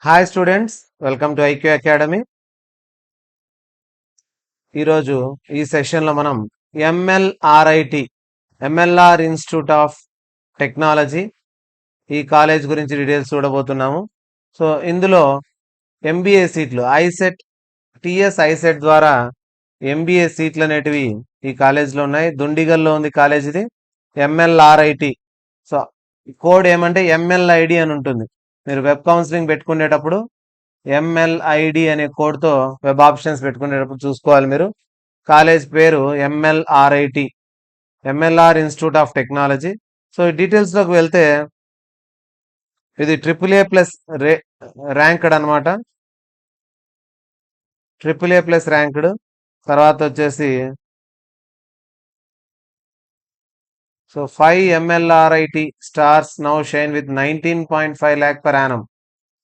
Hi students, welcome to IQ academy. ఈరోజు ఈ సెషన్లో మనం ఎంఎల్ఆర్ ఇన్స్టిట్యూట్ ఆఫ్ టెక్నాలజీ ఈ కాలేజ్ గురించి డీటెయిల్స్ చూడబోతున్నాము. సో ఇందులో ఎంబీఏ సీట్లు టిఎస్ ఐసెట్ ద్వారా ఎంబీఏ సీట్లు అనేటివి ఈ కాలేజ్లో ఉన్నాయి. దుండిగల్లో ఉంది కాలేజ్ ఇది, ఎంఎల్ఆర్ఐటి. సో కోడ్ ఏమంటే ఎంఎల్ఐడి అని ఉంటుంది. మీరు వెబ్ కౌన్సిలింగ్ పెట్టుకునేటప్పుడు ఎంఎల్ఐడి అనే కోడ్తో వెబ్ ఆప్షన్స్ పెట్టుకునేటప్పుడు చూసుకోవాలి మీరు. కాలేజ్ పేరు MLRIT, MLR institute of technology. So ఈ డీటెయిల్స్లోకి వెళ్తే ఇది AAA+ ర్యాంక్డ్ అనమాట. AAA+ ranked. తర్వాత వచ్చేసి 5 MLRIT stars now shine with 19.5 lakh per annum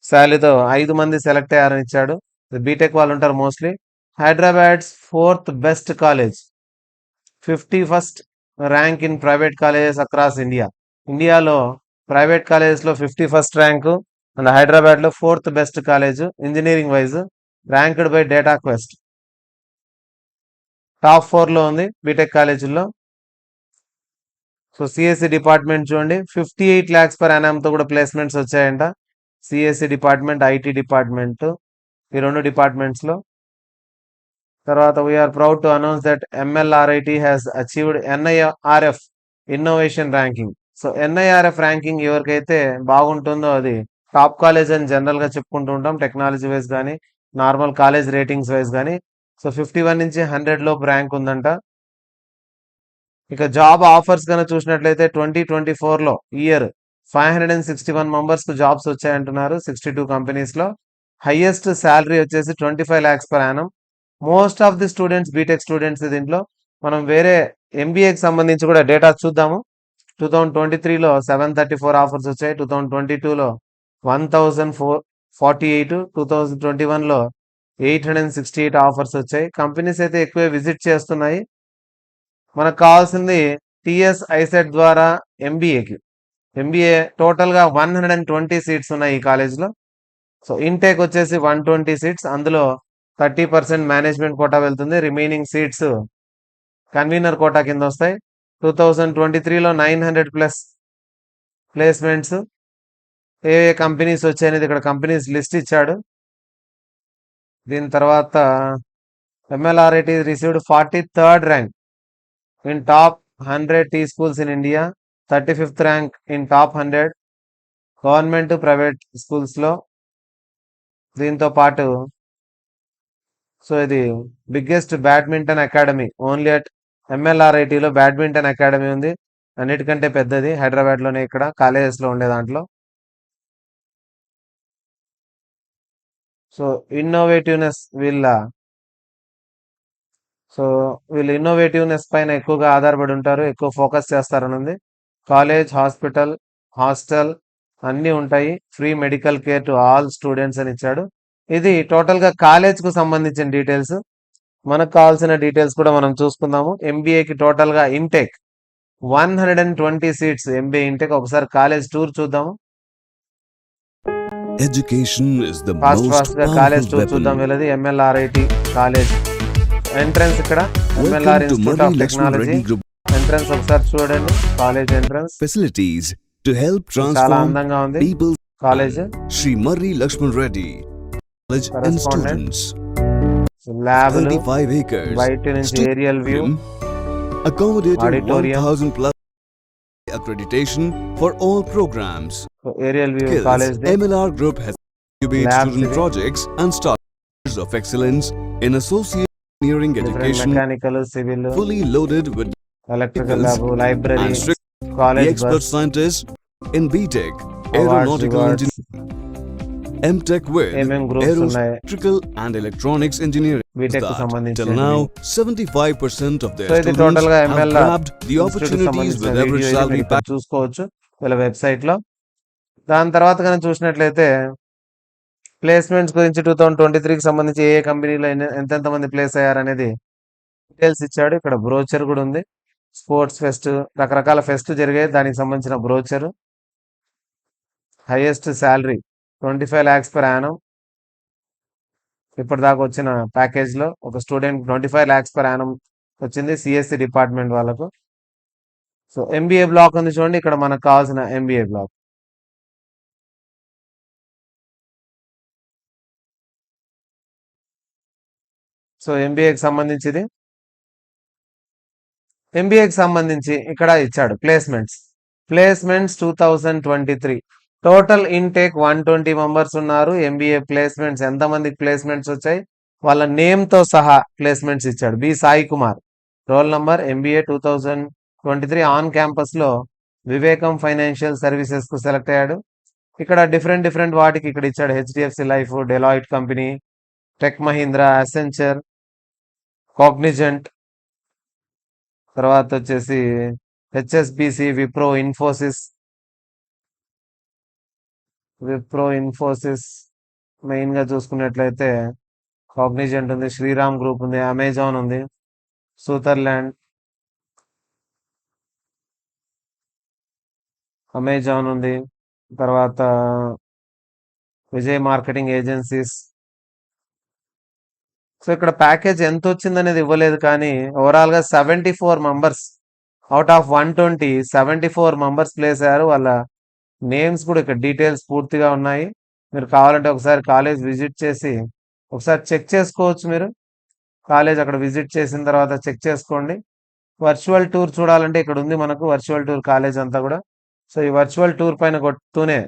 శాలరీతో 5 మంది సెలెక్ట్ అయ్యారని ఇచ్చాడు. బీటెక్ వాళ్ళు ఉంటారు mostly. Hyderabad's 4th best college, 51st rank in private colleges across India. ఇండియాలో ప్రైవేట్ కాలేజెస్లో 51st ర్యాంకు అండ్ హైదరాబాద్లో 4th best college engineering wise, ranked by Data Quest. Top 4లో ఉంది బీటెక్ కాలేజీల్లో. సో సిఎస్సి డిపార్ట్మెంట్ చూడండి, 58 lakhs per annum తో కూడా placements వచ్చాయంట. సిఎస్సి డిపార్ట్మెంట్, ఐటీ డిపార్ట్మెంట్, ఈ 2 డిపార్ట్మెంట్స్లో. తర్వాత we are proud to announce that MLRIT has achieved NIRF innovation ranking. So NIRF ranking ఎవరికైతే బాగుంటుందో అది టాప్ కాలేజ్ అని జనరల్గా చెప్పుకుంటూ ఉంటాం, టెక్నాలజీ వైజ్ కానీ నార్మల్ కాలేజ్ రేటింగ్స్ వైజ్ కానీ. సో 51 నుంచి 100 లోపు ర్యాంక్ ఉందంట. ఇక జాబ్ ఆఫర్స్ కనుక చూసినట్లయితే 2024లో ఇయర్ 561 మెంబర్స్కు జాబ్స్ వచ్చాయంటున్నారు 62 కంపెనీస్లో. హైయెస్ట్ శాలరీ వచ్చేసి 25 lakhs per annum. Most of the students BTech students. దీంట్లో మనం వేరే ఎంబీఏకి సంబంధించి కూడా డేటా చూద్దాము. 2023లో 734 ఆఫర్స్ వచ్చాయి, 2022లో 1048, 2021లో 868 ఆఫర్స్ వచ్చాయి. కంపెనీస్ అయితే ఎక్కువ విజిట్ చేస్తున్నాయి. మనకు కావాల్సింది టిఎస్ ఐసెట్ ద్వారా ఎంబీఏ టోటల్గా 120 సీట్స్ ఉన్నాయి ఈ కాలేజ్లో. సో ఇంటేక్ వచ్చేసి 120 సీట్స్, అందులో 30% మేనేజ్మెంట్ కోటా వెళ్తుంది, రిమైనింగ్ సీట్స్ కన్వీనర్ కోటా కింద వస్తాయి. 2023లో 900+ ప్లేస్మెంట్స్. ఏ కంపెనీస్ వచ్చాయనేది ఇక్కడ కంపెనీస్ లిస్ట్ ఇచ్చాడు. దీని తర్వాత MLRIT received 43rd rank in top 100 T schools in India, 35th rank in top 100 government private స్కూల్స్లో. దీంతో పాటు సో ఇది biggest badminton academy only at ఎంఎల్ఆర్ఐటిలో బ్యాడ్మింటన్ అకాడమీ ఉంది, అన్నిటికంటే పెద్దది హైదరాబాద్లోనే, ఇక్కడ కాలేజెస్లో ఉండే దాంట్లో. సో ఇన్నోవేటివ్నెస్ వీళ్ళు ఇన్నోవేటివ్నెస్ పైన ఎక్కువగా ఆధారపడి ఉంటారు, ఎక్కువ ఫోకస్ చేస్తారని ఉంది. కాలేజ్, హాస్టల్ అన్నీ ఉంటాయి. Free medical care to all students అని ఇచ్చాడు. ఇది టోటల్గా కాలేజ్కు సంబంధించిన డీటెయిల్స్. మనకు కావాల్సిన డీటెయిల్స్ కూడా మనం చూసుకుందాము. ఎంబీఏకి టోటల్గా ఇంటేక్ 120 సీట్స్ ఎంబీఏ ఇంటేక్. ఒకసారి కాలేజ్ టూర్ చూద్దాము. ఫాస్ట్ గా కాలేజ్ టూర్ చూద్దాం. వీళ్ళది ఎంఎల్ఆర్ఐటి కాలేజ్ ఎంట్రన్స్. ఇక్కడ MLR institute of technology entrance ఒకసారి చూడండి. College entrance facilities to help చాలా ట్రాన్స్ఫార్మ్ అందంగా ఉంది people. College. Shri Marri Laxman Reddy college and students. ల్యాబ్లు, 35 acres బయట నుంచి aerial view, accommodating auditorium, 1000+ accreditation for all programs. Aerial view Skills. College. MLR Group has incubated Labs student ಇದೆ. projects and started of excellence in associate engineering education, mechanical, civil, fully loaded with electrical lab, library, and strict the college expert bus, scientists in BTech, awards, aeronautical engineering, MTech with ఏమేం groups ఉన్నాయి aeronautical and electronics engineering. BTech కు That సంబంధించి. till now 75% of their సో ఇది students total గా have MLR grabbed the opportunities with average salary package. చూసుకోవచ్చు వీళ్ళ website లో. దాని తర్వాత కనుక చూసినట్లయితే ప్లేస్మెంట్స్ గురించి 2023కి సంబంధించి ఏ కంపెనీలో ఎంతెంత మంది ప్లేస్ అయ్యారనేది డీటెయిల్స్ ఇచ్చాడు. ఇక్కడ బ్రోచర్ కూడా ఉంది. స్పోర్ట్స్ ఫెస్ట్, రకరకాల ఫెస్ట్ జరిగాయి, దానికి సంబంధించిన brochure. Highest salary 25 lakhs per annum. ఇప్పటిదాకా వచ్చిన ప్యాకేజ్లో ఒక స్టూడెంట్ 25 lakhs per annum వచ్చింది సిఎస్సి డిపార్ట్మెంట్ వాళ్ళకు. సో ఎంబీఏ బ్లాక్ ఉంది చూడండి, ఇక్కడ మనకు కావాల్సిన ఎంబీఏ బ్లాక్. సో ఎంబీఏకి సంబంధించింది, ఎంబీఏకి సంబంధించి ఇక్కడ ఇచ్చాడు ప్లేస్మెంట్స్. 2023 టోటల్ ఇన్టేక్ 120 మెంబర్స్ ఉన్నారు. ఎంబీఏ ప్లేస్మెంట్స్ ఎంతమందికి ప్లేస్మెంట్స్ వచ్చాయి, వాళ్ళ నేమ్తో సహా ప్లేస్మెంట్స్ ఇచ్చాడు. B Sai Kumar, roll number MBA 2023 on క్యాంపస్లో వివేకం ఫైనాన్షియల్ సర్వీసెస్కు సెలెక్ట్ అయ్యాడు. ఇక్కడ డిఫరెంట్ వాటికి ఇక్కడ ఇచ్చాడు. HDFC life, Deloitte company, tech Mahindra, Accenture, Cognizant, తర్వాత వచ్చేసి హెచ్ఎస్బిసి, విప్రో ఇన్ఫోసిస్ మెయిన్గా చూసుకున్నట్లయితే కాగ్నిజెంట్ ఉంది, శ్రీరామ్ గ్రూప్ ఉంది, అమెజాన్ ఉంది, సూతర్లాండ్, అమెజాన్ ఉంది, తర్వాత విజయ్ మార్కెటింగ్ ఏజెన్సీస్. సో ఇక్కడ ప్యాకేజ్ ఎంత వచ్చిందనేది ఇవ్వలేదు, కానీ ఓవరాల్గా 74 members out of 120 74 members place అయ్యారు. వాళ్ళ నేమ్స్ కూడా ఇక్కడ డీటెయిల్స్ పూర్తిగా ఉన్నాయి. మీరు కావాలంటే ఒకసారి కాలేజ్ విజిట్ చేసి ఒకసారి చెక్ చేసుకోవచ్చు. మీరు కాలేజ్ అక్కడ విజిట్ చేసిన తర్వాత చెక్ చేసుకోండి. వర్చువల్ టూర్ చూడాలంటే ఇక్కడ ఉంది మనకు వర్చువల్ టూర్ కాలేజ్ అంతా కూడా. సో ఈ వర్చువల్ టూర్ పైన కొట్టుతూనే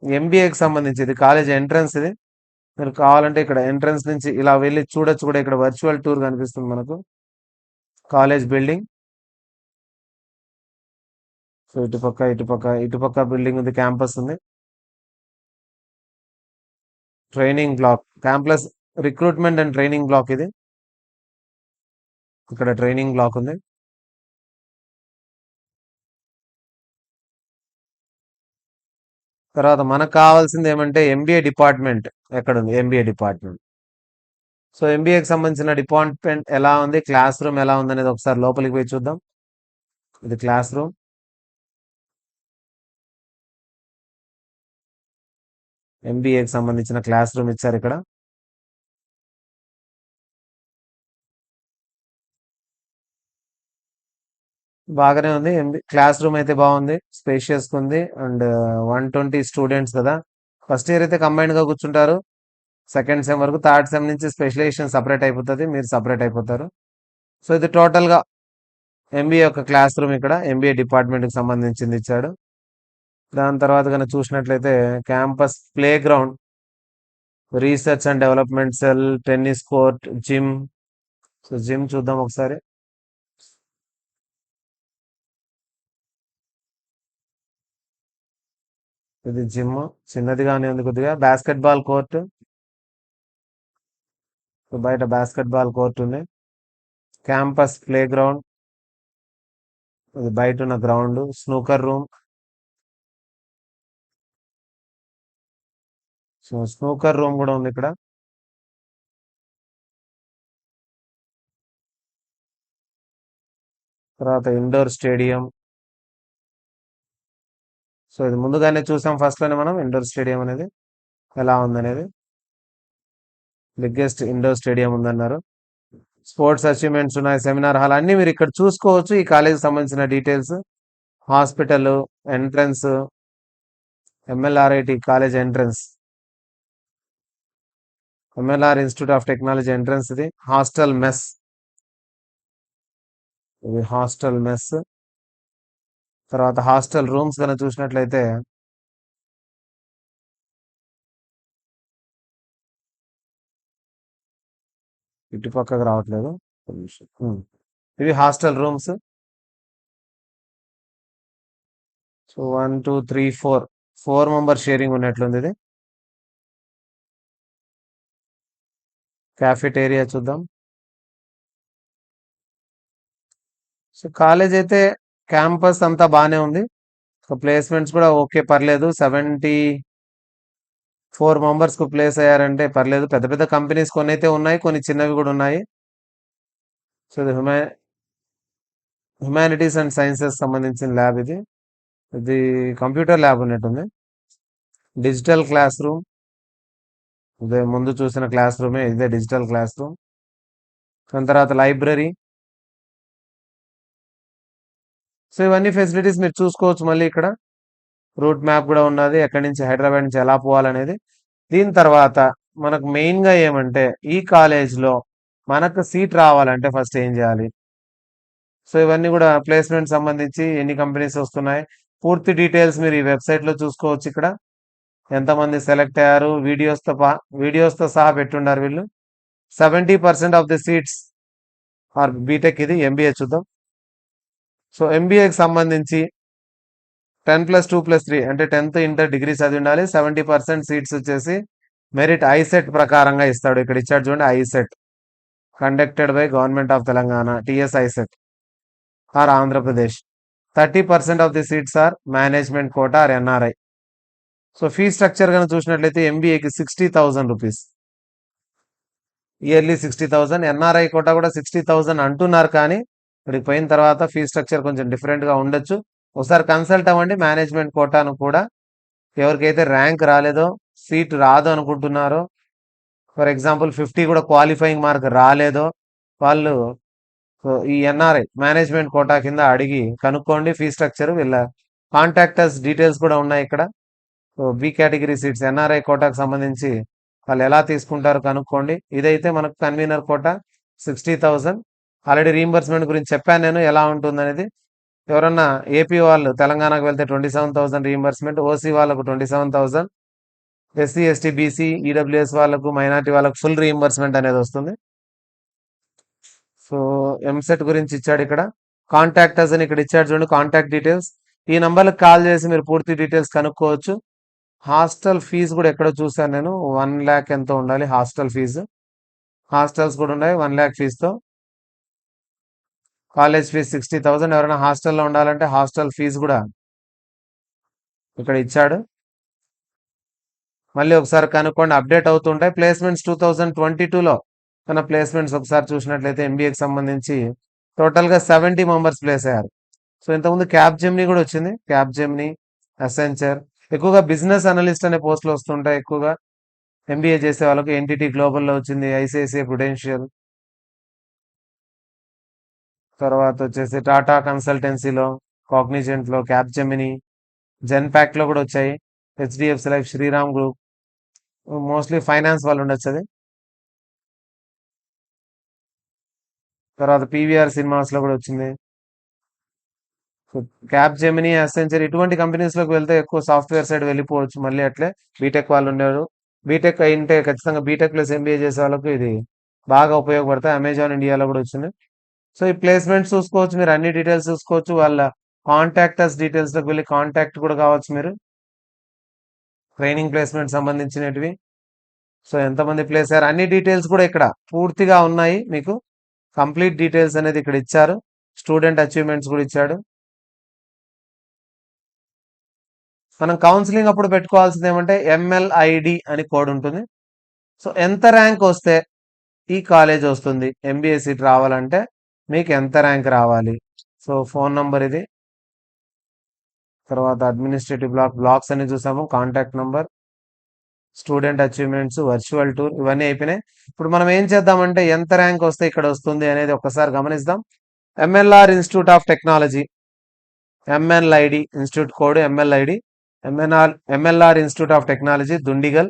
ఎంబీఏకి సంబంధించి ఇది కాలేజ్ ఎంట్రన్స్. ఇది మీరు కావాలంటే ఇక్కడ ఎంట్రన్స్ నుంచి ఇలా వెళ్ళి చూడొచ్చు కూడా. ఇక్కడ వర్చువల్ టూర్ కనిపిస్తుంది మనకు, కాలేజ్ బిల్డింగ్. సో ఇటుపక్క బిల్డింగ్ ఉంది, క్యాంపస్ ఉంది, training block, campus recruitment and training block. ఇది ఇక్కడ ట్రైనింగ్ బ్లాక్ ఉంది. తర్వాత మనకు కావాల్సింది ఏమంటే ఎంబీఏ డిపార్ట్మెంట్ ఎక్కడ ఉంది, ఎంబీఏ డిపార్ట్మెంట్. సో ఎంబీఏకి సంబంధించిన డిపార్ట్మెంట్ ఎలా ఉంది, క్లాస్ రూమ్ ఎలా ఉంది అనేది ఒకసారి లోపలికి పోయి చూద్దాం. ఇది క్లాస్ రూమ్. ఎంబీఏకి సంబంధించిన క్లాస్ రూమ్ ఇచ్చారు ఇక్కడ. బాగానే ఉంది. క్లాస్ రూమ్ అయితే బాగుంది, స్పేషియస్ ఉంది. అండ్ 120 స్టూడెంట్స్ కదా. ఫస్ట్ ఇయర్ అయితే కంబైన్డ్ గా కూర్చుంటారు, సెకండ్ సెమ్ వరకు. థర్డ్ సెమ్ నుంచి స్పెషలైజేషన్ సపరేట్ అయిపోతుంది, మీరు సపరేట్ అయిపోతారు. సో ఇది టోటల్ గా ఎంబీఏ యొక్క క్లాస్ రూమ్. ఇక్కడ ఎంబీఏ డిపార్ట్మెంట్ కి సంబంధించింది ఇచ్చాడు. దాని తర్వాత కనుక చూసినట్లయితే campus play ground, research and development cell, tennis court, gym. So gym చూద్దాం ఒకసారి. ఇది జిమ్, చిన్నదిగానే ఉంది కొద్దిగా. బాస్కెట్ బాల్ కోర్టు, బయట బాస్కెట్ బాల్ కోర్ట్ ఉంది. క్యాంపస్ ప్లే గ్రౌండ్, ఇది బయట ఉన్న ground. Snooker room, so snooker room కూడా ఉంది ఇక్కడ. తర్వాత ఇండోర్ స్టేడియం. సో ఇది ముందుగానే చూసాం ఫస్ట్ లోనే మనం, ఇండోర్ స్టేడియం అనేది ఎలా ఉందనేది. బిగ్గెస్ట్ ఇండోర్ స్టేడియం ఉందన్నారు. స్పోర్ట్స్ అచీవ్మెంట్స్ ఉన్నాయి, సెమినార్ హాల్ అన్ని మీరు ఇక్కడ చూసుకోవచ్చు. ఈ కాలేజీకి సంబంధించిన details, hospital, entrance, MLRIT college entrance, MLR institute of technology entrance. ఇది హాస్టల్ మెస్, ఇది హాస్టల్ మెస్. తర్వాత హాస్టల్ రూమ్స్ కనుక చూసినట్లయితే ఇటు పక్కకు రావట్లేదు, ఇవి hostel rooms. So 1 2 3 4 member sharing ఉన్నట్లుంది. ఇది క్యాఫెటేరియా చూద్దాం. సో కాలేజ్ అయితే క్యాంపస్ అంతా బాగానే ఉంది. సో ప్లేస్మెంట్స్ కూడా ఓకే, పర్లేదు. 74 మెంబర్స్ కు ప్లేస్ అయ్యారంటే పర్లేదు. పెద్ద పెద్ద కంపెనీస్ కొన్ని అయితే ఉన్నాయి, కొన్ని చిన్నవి కూడా ఉన్నాయి. సో ఇది హ్యుమానిటీస్ అండ్ సైన్సెస్ సంబంధించిన ల్యాబ్. ఇది కంప్యూటర్ ల్యాబ్ ఉన్నట్టుంది. డిజిటల్ క్లాస్ రూమ్, ఇదే ముందు చూసిన క్లాస్ రూమే, ఇదే డిజిటల్ క్లాస్ రూమ్. దాని తర్వాత లైబ్రరీ. సో ఇవన్నీ ఫెసిలిటీస్ మీరు చూసుకోవచ్చు. మళ్ళీ ఇక్కడ రూట్ మ్యాప్ కూడా ఉన్నది, ఎక్కడి నుంచి హైదరాబాద్ నుంచి ఎలా పోవాలనేది. దీని తర్వాత మనకు మెయిన్గా ఏమంటే ఈ కాలేజ్లో మనకు సీట్ రావాలంటే ఫస్ట్ ఏం చేయాలి. సో ఇవన్నీ కూడా ప్లేస్మెంట్ సంబంధించి ఎన్ని కంపెనీస్ వస్తున్నాయి, పూర్తి డీటెయిల్స్ మీరు ఈ వెబ్సైట్లో చూసుకోవచ్చు. ఇక్కడ ఎంతమంది సెలెక్ట్ అయ్యారు, వీడియోస్తో సహా పెట్టుండారు వీళ్ళు. 70% of the seats are BTech. ఇది ఎంబీఏ చూద్దాం. సో ఎంబీఏకి సంబంధించి 10+2+3 అంటే 10th ఇంటర్ డిగ్రీ చదివి ఉండాలి. 70% సీట్స్ వచ్చేసి మెరిట్ ఐసెట్ ప్రకారంగా ఇస్తాడు. ఇక్కడ ఇచ్చాడు చూడండి, ICET conducted by government of Telangana, TS ICET or Andhra Pradesh. 30% of the seats are management quota or NRI. So fee structure కనుక చూసినట్లయితే ఎంబీఏకి 60,000 రూపీస్, ఇయర్లీ 60,000. ఎన్ఆర్ఐ కోటా కూడా 60,000 అంటున్నారు, కానీ ఇక్కడికి పోయిన తర్వాత ఫీ స్ట్రక్చర్ కొంచెం డిఫరెంట్గా ఉండొచ్చు. ఒకసారి కన్సల్ట్ అవ్వండి. మేనేజ్మెంట్ కోటాను కూడా ఎవరికైతే ర్యాంక్ రాలేదో, సీట్ రాదు అనుకుంటున్నారో, ఫర్ ఎగ్జాంపుల్ 50 కూడా క్వాలిఫైయింగ్ మార్క్ రాలేదో, వాళ్ళు ఈ ఎన్ఆర్ఐ మేనేజ్మెంట్ కోటా కింద అడిగి కనుక్కోండి. ఫీ స్ట్రక్చర్ వీళ్ళ కాంటాక్టర్స్ డీటెయిల్స్ కూడా ఉన్నాయి ఇక్కడ. So B category seats NRI కోటాకు సంబంధించి వాళ్ళు ఎలా తీసుకుంటారో కనుక్కోండి. ఇదైతే మనకు కన్వీనర్ కోటా 60,000. ఆల్రెడీ రీయింబర్స్మెంట్ గురించి చెప్పాను నేను, ఎలా ఉంటుందనేది. ఎవరన్నా ఏపీ వాళ్ళు తెలంగాణకు వెళ్తే 27,000 రీయింబర్స్మెంట్, ఓసీ వాళ్ళకు 27,000, ఎస్సీ ఎస్టీ బీసీ ఈడబ్ల్యూఎస్ వాళ్ళకు, మైనార్టీ వాళ్ళకు ఫుల్ రీయింబర్స్మెంట్ అనేది వస్తుంది. సో ఎంసెట్ గురించి ఇచ్చాడు ఇక్కడ. కాంటాక్టర్స్ అని ఇక్కడ ఇచ్చాడు చూడండి, కాంటాక్ట్ డీటెయిల్స్. ఈ నంబర్కి కాల్ చేసి మీరు పూర్తి డీటెయిల్స్ కనుక్కోవచ్చు. హాస్టల్ ఫీజు కూడా ఎక్కడో చూసాను నేను, 1 lakh ఎంతో ఉండాలి హాస్టల్ ఫీజు. హాస్టల్స్ కూడా ఉన్నాయి 1 lakh ఫీజుతో. College fee 60,000. ఎవరైనా హాస్టల్లో ఉండాలంటే హాస్టల్ ఫీజు కూడా ఇక్కడ ఇచ్చాడు. మళ్ళీ ఒకసారి కనుక్కోండి, అప్డేట్ అవుతుంటాయి. ప్లేస్మెంట్స్ 2022లో మన ప్లేస్మెంట్స్ ఒకసారి చూసినట్లయితే ఎంబీఏకి సంబంధించి టోటల్గా 70 మెంబర్స్ ప్లేస్ అయ్యారు. సో ఇంతకుముందు క్యాప్ జెమినీ కూడా వచ్చింది, క్యాప్ జెమినీ, అసెంచర్. ఎక్కువగా బిజినెస్ అనలిస్ట్ అనే పోస్టులు వస్తుంటాయి ఎక్కువగా ఎంబీఏ చేసే వాళ్ళకు. ఎన్టీటీ గ్లోబల్లో వచ్చింది, ఐసిఐసిఐ ప్రుడెన్షియల్, తర్వాత వచ్చేసి టాటా కన్సల్టెన్సీలో, కాగ్నిజెంట్లో, క్యాప్ జెమినీ, జెన్పాక్లో కూడా వచ్చాయి, HDFC life, Shriram group. Mostly finance వాళ్ళు ఉండొచ్చు అది. తర్వాత పీవీఆర్ సినిమాస్లో కూడా వచ్చింది. సో క్యాప్ జెమినీ, అసెంచర్ ఇటువంటి కంపెనీస్లోకి వెళ్తే ఎక్కువ సాఫ్ట్వేర్ సైడ్ వెళ్ళిపోవచ్చు. మళ్ళీ అట్లే బీటెక్ వాళ్ళు ఉన్నారు. బీటెక్ అయింటే ఖచ్చితంగా బీటెక్ ప్లస్ ఎంబీఏ చేసే వాళ్ళకు ఇది బాగా ఉపయోగపడతాయి. అమెజాన్ ఇండియాలో కూడా వచ్చింది. సో ఈ ప్లేస్మెంట్స్ చూసుకోవచ్చు మీరు, అన్ని డీటెయిల్స్ చూసుకోవచ్చు. వాళ్ళ కాంటాక్టర్స్ డీటెయిల్స్లోకి వెళ్ళి కాంటాక్ట్ కూడా కావచ్చు మీరు, ట్రైనింగ్ ప్లేస్మెంట్ సంబంధించినవి. సో ఎంతమంది ప్లేస్ అయ్యారు అన్ని డీటెయిల్స్ కూడా ఇక్కడ పూర్తిగా ఉన్నాయి. మీకు కంప్లీట్ డీటెయిల్స్ అనేది ఇక్కడ ఇచ్చారు. స్టూడెంట్ అచీవ్మెంట్స్ కూడా ఇచ్చాడు. మనం కౌన్సిలింగ్ అప్పుడు పెట్టుకోవాల్సింది ఏమంటే ఎంఎల్ఐడి అని కోడ్ ఉంటుంది. సో ఎంత ర్యాంక్ వస్తే ఈ కాలేజ్ వస్తుంది, ఎంబీఏ సీట్ రావాలంటే మీకు ఎంత ర్యాంక్ రావాలి. సో ఫోన్ నంబర్ ఇది, తర్వాత అడ్మినిస్ట్రేటివ్ బ్లాక్స్ అని చూసాము, contact number, student achievements, virtual tour, ఇవన్నీ అయిపోయినాయి. ఇప్పుడు మనం ఏం చేద్దామంటే ఎంత ర్యాంక్ వస్తే ఇక్కడ వస్తుంది అనేది ఒక్కసారి గమనిద్దాం. MLR institute of technology, MLID institute code MLID, MLR institute of technology Dundigal.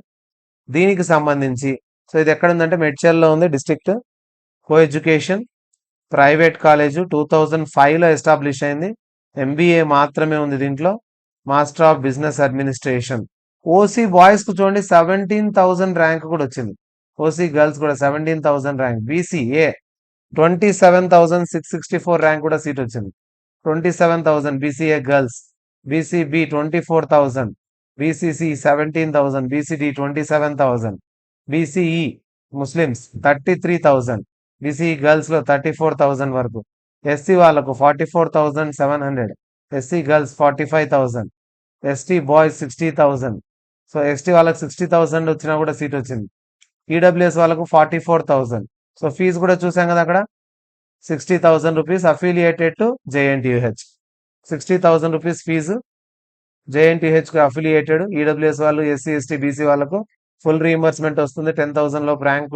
దీనికి సంబంధించి సో ఇది ఎక్కడ ఉందంటే మెడ్చల్లో ఉంది district. Co education private college, 2005లో ఎస్టాబ్లిష్ అయింది. ఎంబీఏ మాత్రమే ఉంది దీంట్లో, master of business administration. OC boys కు చూడండి 17,000 ర్యాంక్ కూడా వచ్చింది. ఓసీ గర్ల్స్ కూడా 17,000 ర్యాంక్. బీసీఏ 27,664 ర్యాంక్ కూడా సీట్ వచ్చింది. 27,000 BCA girls. BCB 24,000, BCC 17,000, BCD 27,000, BCE Muslims 33,000, BCE girls లో 34,000 వరకు. ఎస్సీ వాళ్ళకు 44,700, SC girls 45,000, ST boys 60,000. So ST వాళ్ళకి 60,000 వచ్చినా కూడా సీట్ వచ్చింది. ఈడబ్ల్యూఎస్ వాళ్ళకు 44,000. సో ఫీజు కూడా చూసాం కదా అక్కడ, 60,000 రూపీస్ అఫిలియేటెడ్ టు జేఎన్టీయూహెచ్. 60,000 రూపీస్ ఫీజు జేఎన్టీహెచ్ కు అఫిలియేటెడ్. ఈడబ్ల్యూఎస్ వాళ్ళు, ఎస్సీ ఎస్టీ బీసీ వాళ్ళకు ఫుల్ రీఎంబర్స్మెంట్ వస్తుంది. 10,000 లోపు ర్యాంక్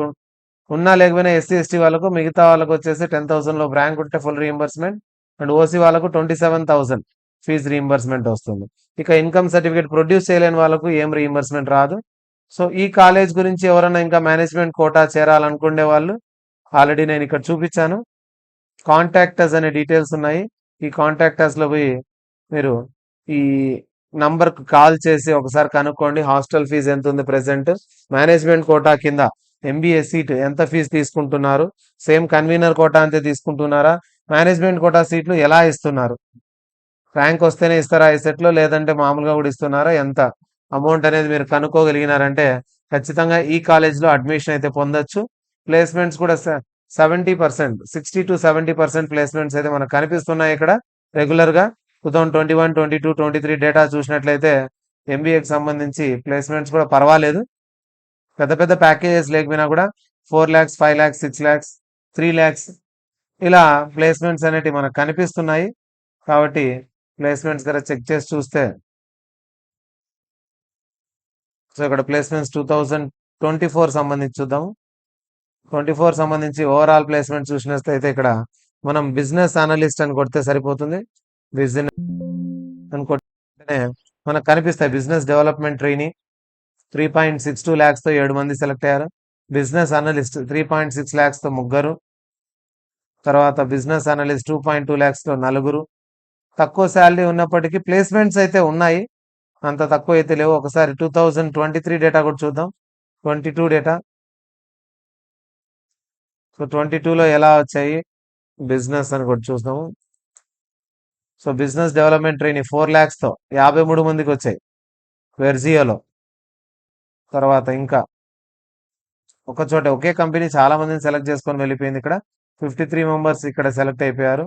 ఉన్నా లేకపోయినా ఎస్సీ ఎస్టీ వాళ్ళకు, మిగతా వాళ్ళకు వచ్చేసి 10,000 లోపు ర్యాంక్ ఉంటే ఫుల్ రీఎంబర్స్మెంట్, అండ్ ఓసీ వాళ్ళకు 27,000 ఫీజు రీఎంబర్స్మెంట్ వస్తుంది. ఇక ఇన్కమ్ సర్టిఫికేట్ ప్రొడ్యూస్ చేయలేని వాళ్ళకు ఏం రీఎంబర్స్మెంట్ రాదు. సో ఈ కాలేజ్ గురించి ఎవరైనా ఇంకా మేనేజ్మెంట్ కోటా చేరాలనుకునే వాళ్ళు ఆల్రెడీ నేను ఇక్కడ చూపించాను. కాంటాక్టర్స్ అనే డీటెయిల్స్ ఉన్నాయి. ఈ కాంటాక్టర్స్ లో పోయి మీరు ఈ నంబర్ కు కాల్ చేసి ఒకసారి కనుక్కోండి. హాస్టల్ ఫీజు ఎంత ఉంది ప్రెసెంట్, మేనేజ్మెంట్ కోటా కింద ఎంబీఏ సీట్ ఎంత ఫీజు తీసుకుంటున్నారు, సేమ్ కన్వీనర్ కోటా అంతే తీసుకుంటున్నారా, మేనేజ్మెంట్ కోటా సీట్లు ఎలా ఇస్తున్నారు, ర్యాంక్ వస్తేనే ఇస్తారా ఈ సెట్లో, లేదంటే మామూలుగా కూడా ఇస్తున్నారా, ఎంత అమౌంట్ అనేది మీరు కనుక్కోగలిగినారంటే ఖచ్చితంగా ఈ కాలేజ్లో అడ్మిషన్ అయితే పొందొచ్చు. ప్లేస్మెంట్స్ కూడా 70%, 60 to 70% ప్లేస్మెంట్స్ అయితే మనకు కనిపిస్తున్నాయి ఇక్కడ రెగ్యులర్గా. 2021, 22, 23 డేటా చూసినట్లయితే ఎంబీఏకి సంబంధించి ప్లేస్మెంట్స్ కూడా పర్వాలేదు. పెద్ద పెద్ద ప్యాకేజెస్ లేకపోయినా కూడా 4 lakhs, 5 lakhs, 6 lakhs, 3 lakhs ఇలా ప్లేస్మెంట్స్ అనేటివి మనకు కనిపిస్తున్నాయి. కాబట్టి ప్లేస్మెంట్స్ దగ్గర చెక్ చేసి చూస్తే, సో ఇక్కడ ప్లేస్మెంట్స్ 2024 సంబంధించి చూద్దాము. 24 సంబంధించి ఓవరాల్ ప్లేస్మెంట్ చూసినట్లయితే ఇక్కడ మనం బిజినెస్ అనలిస్ట్ అని కొడితే సరిపోతుంది. బిజినెస్ అని కొట్టినే మనకు కనిపిస్తాయి. బిజినెస్ డెవలప్మెంట్ ట్రైనీ 3.62 lakhs తో 7 మంది సెలెక్ట్ అయ్యారు. బిజినెస్ అనలిస్ట్ 3.6 lakhs తో 3, తర్వాత బిజినెస్ అనలిస్ట్ 2.2 lakhs తో 4. తక్కువ శాలరీ ఉన్నప్పటికీ ప్లేస్మెంట్స్ అయితే ఉన్నాయి, అంత తక్కువ అయితే లేవు. ఒకసారి 2023 డేటా కూడా చూద్దాం. 22 డేటా, సో 22లో ఎలా వచ్చాయి బిజినెస్ అని కూడా చూద్దాము. So business development trainee 4 lakhs తో 53 మందికి వచ్చాయి వెర్జియోలో. తర్వాత ఇంకా ఒక చోట ఒకే కంపెనీ చాలా మందిని సెలెక్ట్ చేసుకొని వెళ్ళిపోయింది. ఇక్కడ 53 మెంబర్స్ ఇక్కడ సెలెక్ట్ అయిపోయారు.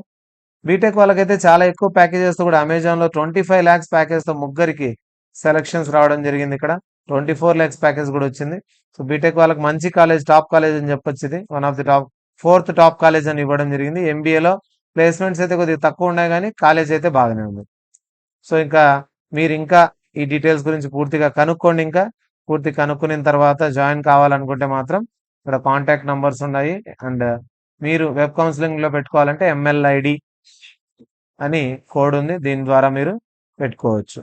బీటెక్ వాళ్ళకైతే చాలా ఎక్కువ ప్యాకేజెస్ తో కూడా అమెజాన్లో 25 lakhs ప్యాకేజ్ తో 3 సెలక్షన్స్ రావడం జరిగింది. ఇక్కడ 24 lakhs ప్యాకేజ్ కూడా వచ్చింది. సో బీటెక్ వాళ్ళకి మంచి కాలేజ్, టాప్ కాలేజ్ అని చెప్పొచ్చు. ఇది one of the top 4th top college అని ఇవ్వడం జరిగింది. ఎంబీఏలో ప్లేస్మెంట్స్ అయితే కొద్దిగా తక్కువ ఉన్నాయి, కానీ కాలేజ్ అయితే బాగానే ఉంది. సో ఇంకా మీరు ఇంకా ఈ డీటెయిల్స్ గురించి పూర్తిగా కనుక్కోండి. ఇంకా పూర్తి కనుక్కున్న తర్వాత జాయిన్ కావాలనుకుంటే మాత్రం ఇక్కడ కాంటాక్ట్ నంబర్స్ ఉన్నాయి. అండ్ మీరు వెబ్ కౌన్సిలింగ్ లో పెట్టుకోవాలంటే MLID అని కోడ్ ఉంది, దీని ద్వారా మీరు పెట్టుకోవచ్చు.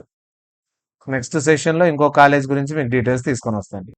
నెక్స్ట్ సెషన్ లో ఇంకో కాలేజ్ గురించి మీకు డీటెయిల్స్ తీసుకొని వస్తాను.